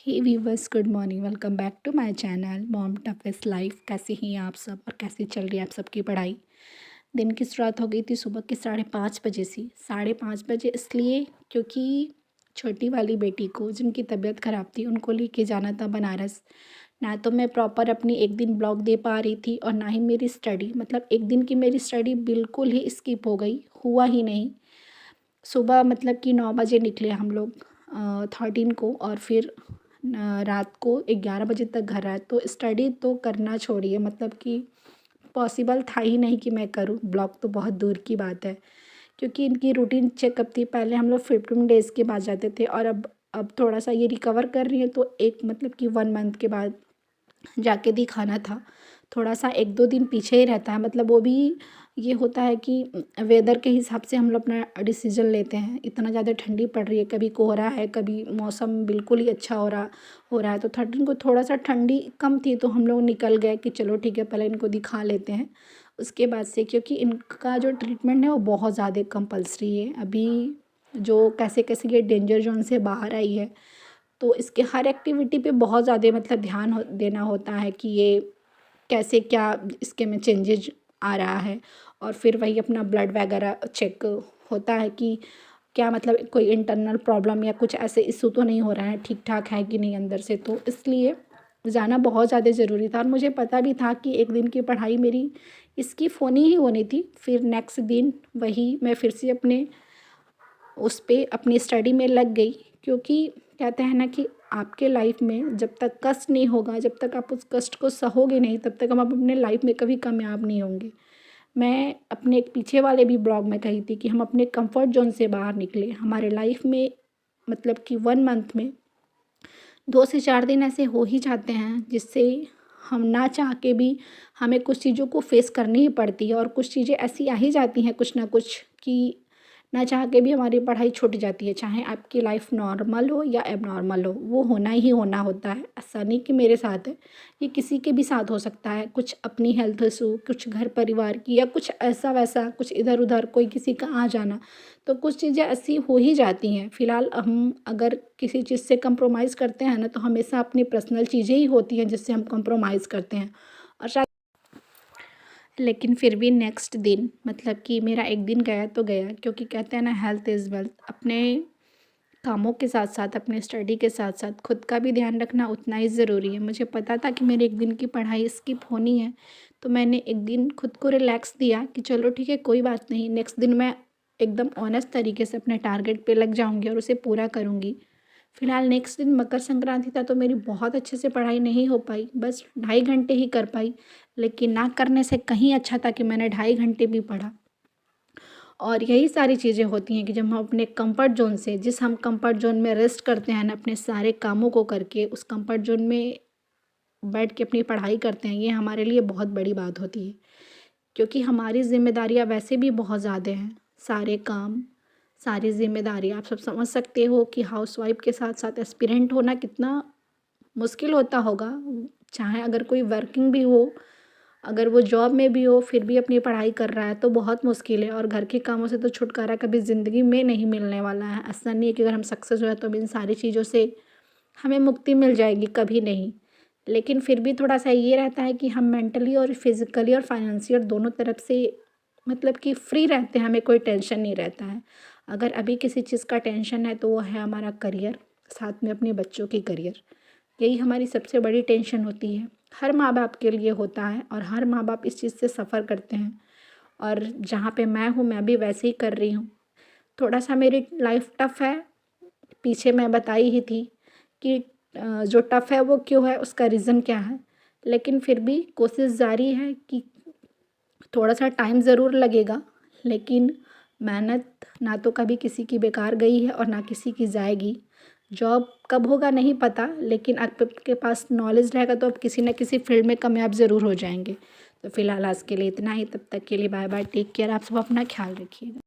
Hey viewers, good morning. Welcome back to my channel mom toughest life. कैसे हैं आप सब और कैसी चल रही है आप सबकी पढ़ाई। दिन की शुरुआत हो गई थी सुबह के 5:30 बजे से। 5:30 बजे इसलिए क्योंकि छोटी वाली बेटी को जिनकी तबीयत ख़राब थी उनको लेके जाना था बनारस। ना तो मैं प्रॉपर अपनी एक दिन ब्लॉग दे पा रही थी और ना ही मेरी स्टडी, मतलब एक दिन की मेरी स्टडी बिल्कुल ही स्किप हो गई, हुआ ही नहीं। सुबह मतलब कि 9 बजे निकले हम लोग 13 को, और फिर रात को 11 बजे तक घर आए। तो स्टडी तो करना छोड़िए, मतलब कि पॉसिबल था ही नहीं कि मैं करूँ। ब्लॉग तो बहुत दूर की बात है, क्योंकि इनकी रूटीन चेकअप थी। पहले हम लोग 15 डेज़ के बाद जाते थे, और अब थोड़ा सा ये रिकवर कर रही है, तो एक मतलब कि 1 मंथ के बाद जाके दिखाना था। थोड़ा सा 1-2 दिन पीछे ही रहता है, मतलब वो भी ये होता है कि वेदर के हिसाब से हम लोग अपना डिसीजन लेते हैं। इतना ज़्यादा ठंडी पड़ रही है, कभी कोहरा है, कभी मौसम बिल्कुल ही अच्छा हो रहा है। तो 13 को थोड़ा सा ठंडी कम थी, तो हम लोग निकल गए कि चलो ठीक है, पहले इनको दिखा लेते हैं। उसके बाद से, क्योंकि इनका जो ट्रीटमेंट है वो बहुत ज़्यादा कंपल्सरी है अभी। जो कैसे कैसे ये डेंजर जोन से बाहर आई है, तो इसके हर एक्टिविटी पे बहुत ज़्यादा मतलब ध्यान देना होता है कि ये कैसे क्या इसके में चेंजेज आ रहा है। और फिर वही अपना ब्लड वगैरह चेक होता है कि क्या मतलब कोई इंटरनल प्रॉब्लम या कुछ ऐसे इशू तो नहीं हो रहा है, ठीक ठाक है कि नहीं अंदर से। तो इसलिए जाना बहुत ज़्यादा ज़रूरी था, और मुझे पता भी था कि एक दिन की पढ़ाई मेरी स्किप होनी ही होनी थी। फिर नेक्स्ट दिन वही मैं फिर से अपने उस पे अपनी स्टडी में लग गई, क्योंकि कहते हैं ना कि आपके लाइफ में जब तक कष्ट नहीं होगा, जब तक आप उस कष्ट को सहोगे नहीं, तब तक हम अपने लाइफ में कभी कामयाब नहीं होंगे। मैं अपने एक पीछे वाले भी ब्लॉग में कही थी कि हम अपने कंफर्ट जोन से बाहर निकले। हमारे लाइफ में मतलब कि 1 मंथ में 2 से 4 दिन ऐसे हो ही जाते हैं जिससे हम ना चाह के भी हमें कुछ चीज़ों को फेस करनी ही पड़ती है, और कुछ चीज़ें ऐसी आ ही जाती हैं कुछ ना कुछ कि ना चाह के भी हमारी पढ़ाई छूट जाती है। चाहे आपकी लाइफ नॉर्मल हो या एबनॉर्मल हो, वो होना ही होना होता है। ऐसा नहीं कि मेरे साथ है, ये किसी के भी साथ हो सकता है। कुछ अपनी हेल्थ इशू, कुछ घर परिवार की, या कुछ ऐसा वैसा, कुछ इधर उधर कोई किसी का आ जाना, तो कुछ चीज़ें ऐसी हो ही जाती हैं। फ़िलहाल हम अगर किसी चीज़ से कंप्रोमाइज़ करते हैं ना, तो हमेशा अपनी पर्सनल चीज़ें ही होती हैं जिससे हम कंप्रोमाइज़ करते हैं। और शायद लेकिन फिर भी नेक्स्ट दिन मतलब कि मेरा एक दिन गया तो गया, क्योंकि कहते हैं ना हेल्थ इज़ वेल्थ। अपने कामों के साथ साथ, अपने स्टडी के साथ साथ खुद का भी ध्यान रखना उतना ही ज़रूरी है। मुझे पता था कि मेरे एक दिन की पढ़ाई स्किप होनी है, तो मैंने एक दिन खुद को रिलैक्स दिया कि चलो ठीक है, कोई बात नहीं, नेक्स्ट दिन मैं एकदम ऑनेस्ट तरीके से अपने टारगेट पे लग जाऊंगी और उसे पूरा करूंगी। फिलहाल नेक्स्ट दिन मकर संक्रांति था, तो मेरी बहुत अच्छे से पढ़ाई नहीं हो पाई, बस 2.5 घंटे ही कर पाई। लेकिन ना करने से कहीं अच्छा था कि मैंने 2.5 घंटे भी पढ़ा। और यही सारी चीज़ें होती हैं कि जब हम अपने कंफर्ट जोन से, जिस हम कंफर्ट जोन में रेस्ट करते हैं ना, अपने सारे कामों को करके उस कंफर्ट जोन में बैठ के अपनी पढ़ाई करते हैं, ये हमारे लिए बहुत बड़ी बात होती है। क्योंकि हमारी ज़िम्मेदारियाँ वैसे भी बहुत ज़्यादा हैं। सारे काम, सारी ज़िम्मेदारी, आप सब समझ सकते हो कि हाउसवाइफ के साथ साथ एस्पिरेंट होना कितना मुश्किल होता होगा। चाहे अगर कोई वर्किंग भी हो, अगर वो जॉब में भी हो, फिर भी अपनी पढ़ाई कर रहा है, तो बहुत मुश्किल है। और घर के कामों से तो छुटकारा कभी ज़िंदगी में नहीं मिलने वाला है। ऐसा नहीं है कि अगर हम सक्सेस हुए तो अब इन सारी चीज़ों से हमें मुक्ति मिल जाएगी, कभी नहीं। लेकिन फिर भी थोड़ा सा ये रहता है कि हम मेंटली और फिज़िकली और फाइनेंशियल दोनों तरफ से मतलब कि फ्री रहते हैं, हमें कोई टेंशन नहीं रहता है। अगर अभी किसी चीज़ का टेंशन है तो वो है हमारा करियर, साथ में अपने बच्चों की करियर। यही हमारी सबसे बड़ी टेंशन होती है। हर माँ बाप के लिए होता है, और हर माँ बाप इस चीज़ से सफ़र करते हैं। और जहाँ पे मैं हूँ, मैं भी वैसे ही कर रही हूँ। थोड़ा सा मेरी लाइफ टफ़ है, पीछे मैं बताई ही थी कि जो टफ़ है वो क्यों है, उसका रीज़न क्या है। लेकिन फिर भी कोशिश जारी है कि थोड़ा सा टाइम ज़रूर लगेगा, लेकिन मेहनत ना तो कभी किसी की बेकार गई है और ना किसी की जाएगी। जॉब कब होगा नहीं पता, लेकिन आपके पास नॉलेज रहेगा तो आप किसी न किसी फील्ड में कामयाब ज़रूर हो जाएंगे। तो फिलहाल आज के लिए इतना ही, तब तक के लिए बाय बाय, टेक केयर। आप सब अपना ख्याल रखिएगा।